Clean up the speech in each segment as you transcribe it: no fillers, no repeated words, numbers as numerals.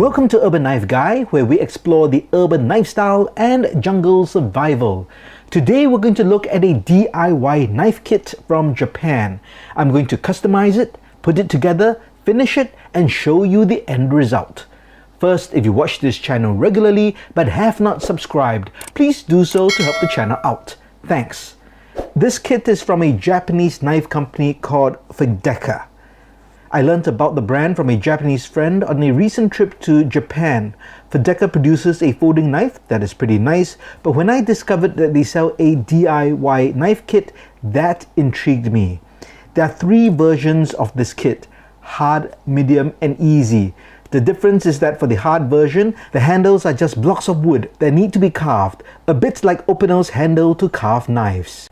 Welcome to Urban Knife Guy, where we explore the urban knife style and jungle survival. Today we're going to look at a DIY knife kit from Japan. I'm going to customize it, put it together, finish it, and show you the end result. First, if you watch this channel regularly but have not subscribed, please do so to help the channel out. Thanks. This kit is from a Japanese knife company called Fedeca. I learnt about the brand from a Japanese friend on a recent trip to Japan. Fideca produces a folding knife that is pretty nice, but when I discovered that they sell a DIY knife kit, that intrigued me. There are three versions of this kit: hard, medium, and easy. The difference is that for the hard version, the handles are just blocks of wood that need to be carved, a bit like opener's handle to carve knives.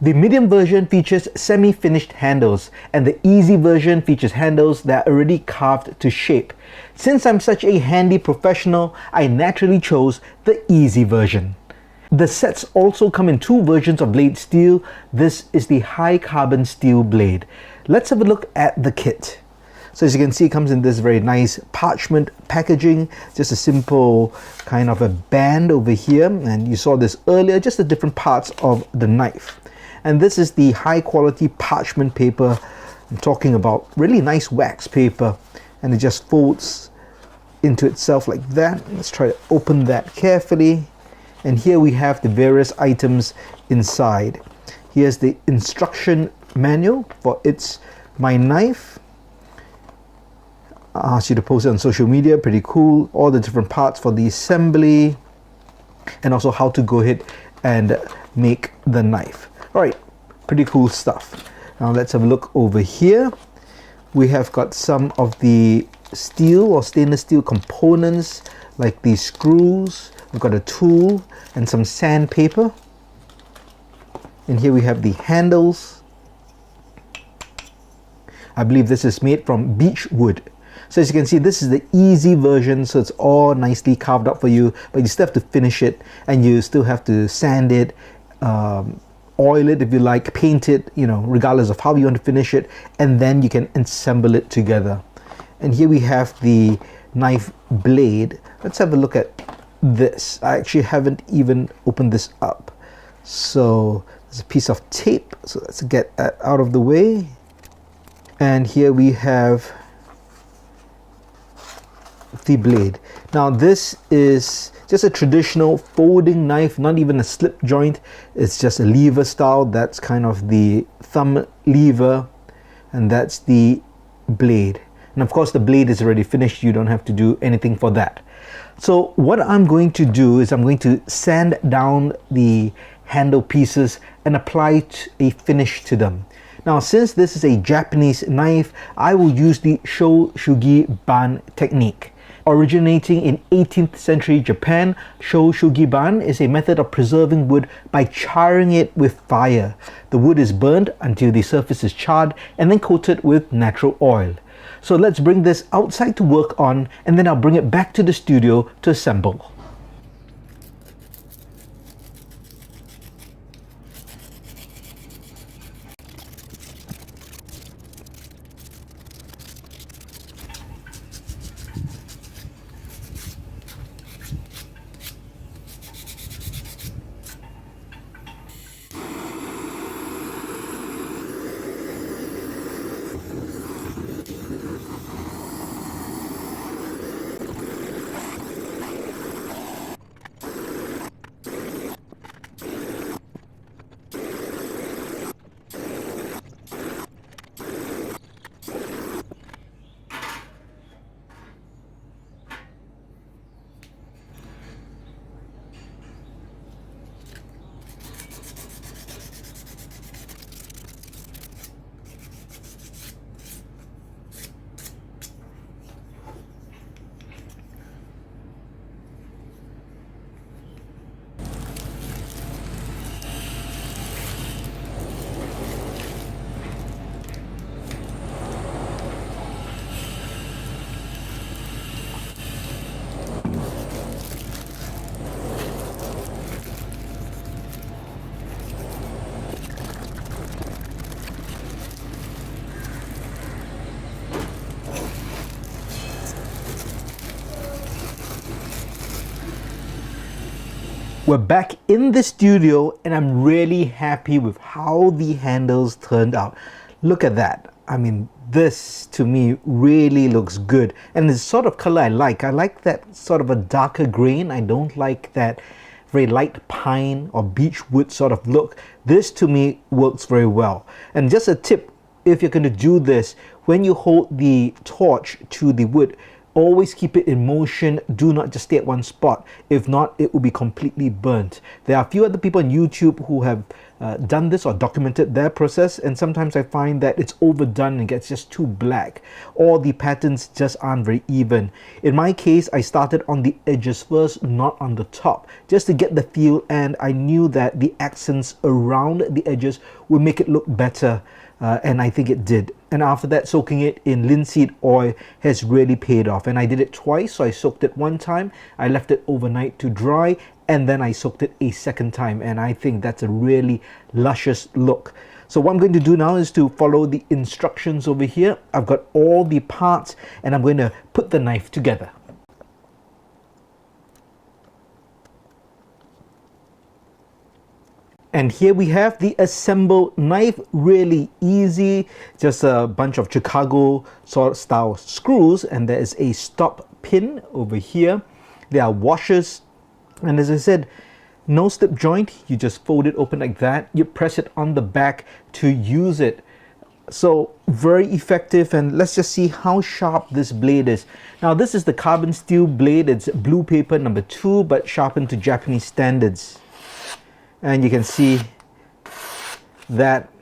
The medium version features semi-finished handles, and the easy version features handles that are already carved to shape. Since I'm such a handy professional, I naturally chose the easy version. The sets also come in two versions of blade steel. This is the high carbon steel blade. Let's have a look at the kit. So as you can see, it comes in this very nice parchment packaging, just a simple kind of a band over here, and you saw this earlier, just the different parts of the knife. And this is the high quality parchment paper. I'm talking about really nice wax paper, and it just folds into itself like that. Let's try to open that carefully. And here we have the various items inside. Here's the instruction manual for my knife. I asked you to post it on social media, pretty cool. All the different parts for the assembly, and also how to go ahead and make the knife. Alright, pretty cool stuff. Now let's have a look over here. We have got some of the steel or stainless steel components, like these screws. We've got a tool and some sandpaper. And here we have the handles. I believe this is made from beech wood. So as you can see, this is the easy version, so it's all nicely carved up for you, but you still have to finish it, and you still have to sand it, oil it if you like, paint it, regardless of how you want to finish it, and then you can assemble it together. And here we have the knife blade. Let's have a look at this. I actually haven't even opened this up. So there's a piece of tape, so let's get that out of the way. And here we have the blade. Now this is just a traditional folding knife, not even a slip joint. It's just a lever style. That's kind of the thumb lever, and that's the blade. And of course the blade is already finished. You don't have to do anything for that. So what I'm going to do is I'm going to sand down the handle pieces and apply a finish to them. Now, since this is a Japanese knife, I will use the Shou Sugi Ban technique. Originating in 18th century Japan, Shou Sugi Ban is a method of preserving wood by charring it with fire. The wood is burned until the surface is charred and then coated with natural oil. So let's bring this outside to work on, and then I'll bring it back to the studio to assemble. We're back in the studio and I'm really happy with how the handles turned out. Look at that. I mean, this to me really looks good, and it's the sort of color I like. I like that sort of a darker grain. I don't like that very light pine or beech wood sort of look. This to me works very well. And just a tip, if you're going to do this, when you hold the torch to the wood, always keep it in motion. Do not just stay at one spot. If not, it will be completely burnt. There are a few other people on YouTube who have done this or documented their process, and sometimes I find that it's overdone and gets just too black, or the patterns just aren't very even. In my case, I started on the edges first, not on the top, just to get the feel, and I knew that the accents around the edges would make it look better. And I think it did. And after that, soaking it in linseed oil has really paid off. And I did it twice. So I soaked it one time, I left it overnight to dry, and then I soaked it a second time. And I think that's a really luscious look. So what I'm going to do now is to follow the instructions over here. I've got all the parts and I'm going to put the knife together. And here we have the assembled knife. Really easy, just a bunch of Chicago sort of style screws, and there is a stop pin over here. There are washers, and as I said, no slip joint. You just fold it open like that. You press it on the back to use it. So very effective, and let's just see how sharp this blade is. Now this is the carbon steel blade. It's blue paper number 2, but sharpened to Japanese standards. And you can see that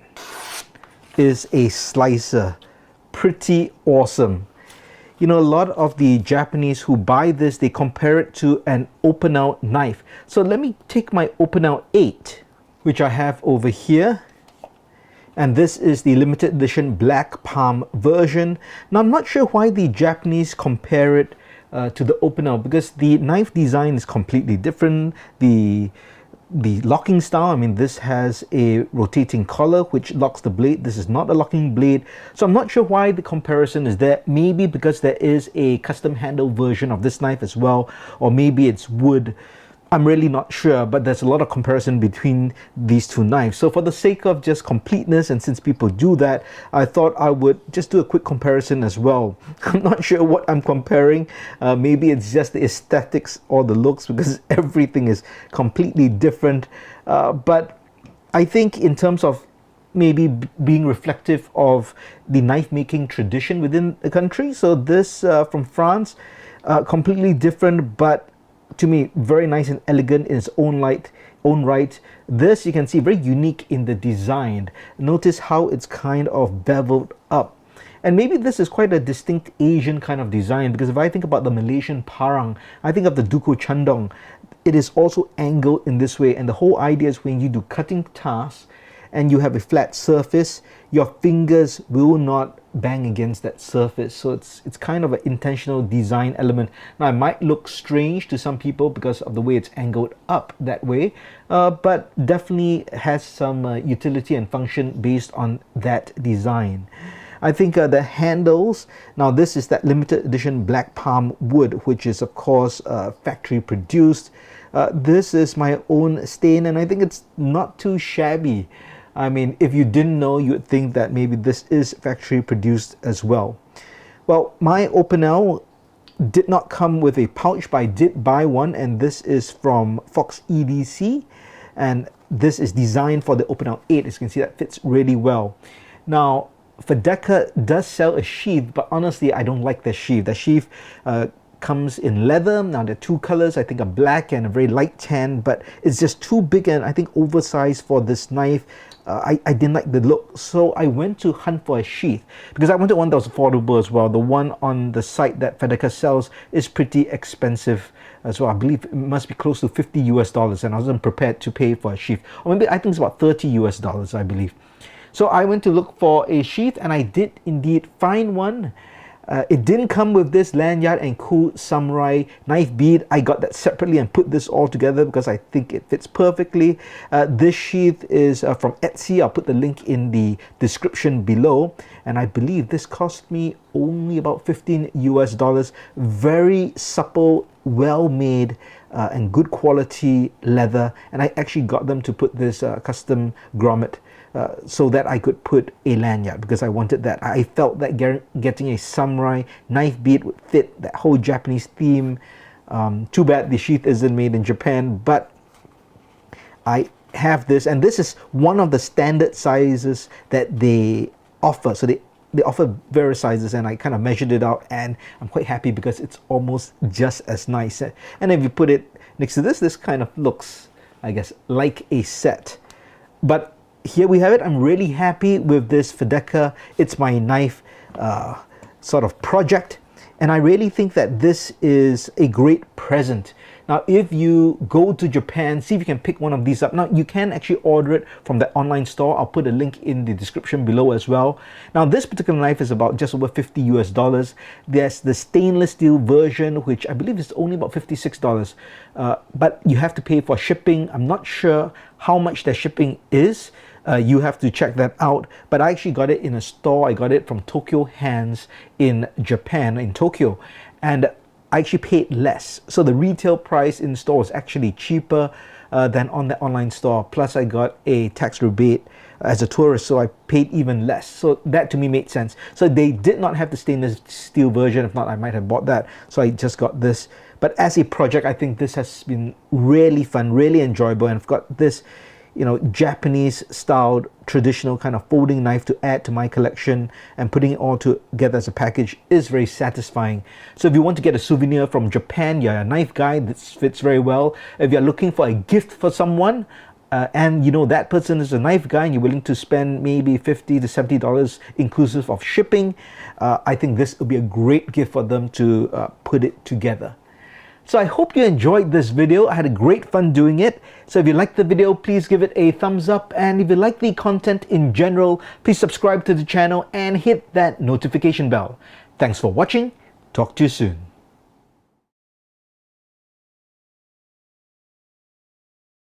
is a slicer. Pretty awesome. You know, a lot of the Japanese who buy this, they compare it to an open out knife. So let me take my open out 8, which I have over here. And this is the limited edition black palm version. Now I'm not sure why the Japanese compare it to the open out, because the knife design is completely different. The locking style, I mean, this has a rotating collar which locks the blade. This is not a locking blade. So I'm not sure why the comparison is there. Maybe because there is a custom handle version of this knife as well, or maybe it's wood. I'm really not sure, but there's a lot of comparison between these two knives. So for the sake of just completeness, and since people do that, I thought I would just do a quick comparison as well. I'm not sure what I'm comparing. Maybe it's just the aesthetics or the looks, because everything is completely different. But I think in terms of maybe being reflective of the knife making tradition within the country. So this from France, completely different, but to me very nice and elegant in its own right. This you can see very unique in the design. Notice how it's kind of beveled up, and maybe this is quite a distinct Asian kind of design, because if I think about the Malaysian parang, I think of the duku chandong. It is also angled in this way, and the whole idea is when you do cutting tasks and you have a flat surface, your fingers will not bang against that surface. So it's kind of an intentional design element. Now it might look strange to some people because of the way it's angled up that way, but definitely has some utility and function based on that design. I think the handles, now this is that limited edition black palm wood, which is of course factory produced. This is my own stain, and I think it's not too shabby. I mean, if you didn't know, you would think that maybe this is factory produced as well. Well, my Opinel did not come with a pouch, but I did buy one, and this is from Fox EDC, and this is designed for the Opinel 8. As you can see, that fits really well. Now, Fedeca does sell a sheath, but honestly, I don't like the sheath. The sheath comes in leather. Now there are 2 colors, I think a black and a very light tan, but it's just too big and I think oversized for this knife. I didn't like the look, so I went to hunt for a sheath because I wanted one that was affordable as well. The one on the site that Fedeca sells is pretty expensive as well. I believe it must be close to $50 US, and I wasn't prepared to pay for a sheath. Or maybe I think it's about $30 US, I believe. So I went to look for a sheath, and I did indeed find one. It didn't come with this lanyard and cool samurai knife bead. I got that separately and put this all together because I think it fits perfectly. This sheath is from Etsy. I'll put the link in the description below. And I believe this cost me only about $15 US. Very supple, well made. and good quality leather, and I actually got them to put this custom grommet so that I could put a lanyard, because I wanted that. I felt that getting a samurai knife bead would fit that whole Japanese theme. Too bad the sheath isn't made in Japan, but I have this, and this is one of the standard sizes that they offer. So they offer various sizes, and I kind of measured it out, and I'm quite happy because it's almost just as nice. And if you put it next to this kind of looks, I guess, like a set. But here we have it. I'm really happy with this Fedeca. It's my knife sort of project, and I really think that this is a great present. Now, if you go to Japan, see if you can pick one of these up. Now, you can actually order it from the online store. I'll put a link in the description below as well. Now, this particular knife is about just over $50 US. There's the stainless steel version, which I believe is only about $56. But you have to pay for shipping. I'm not sure how much the shipping is. You have to check that out. But I actually got it in a store. I got it from Tokyo Hands in Japan, in Tokyo. And I actually paid less. So the retail price in store is actually cheaper than on the online store. Plus I got a tax rebate as a tourist, so I paid even less. So that to me made sense. So they did not have the stainless steel version. If not, I might have bought that. So I just got this. But as a project, I think this has been really fun, really enjoyable. And I've got this, you know, Japanese styled traditional kind of folding knife to add to my collection, and putting it all together as a package is very satisfying. So if you want to get a souvenir from Japan, you're a knife guy, this fits very well. If you're looking for a gift for someone, and you know that person is a knife guy and you're willing to spend maybe $50 to $70 inclusive of shipping, I think this would be a great gift for them to put it together. So I hope you enjoyed this video. I had a great fun doing it. So if you liked the video, please give it a thumbs up. And if you like the content in general, please subscribe to the channel and hit that notification bell. Thanks for watching. Talk to you soon.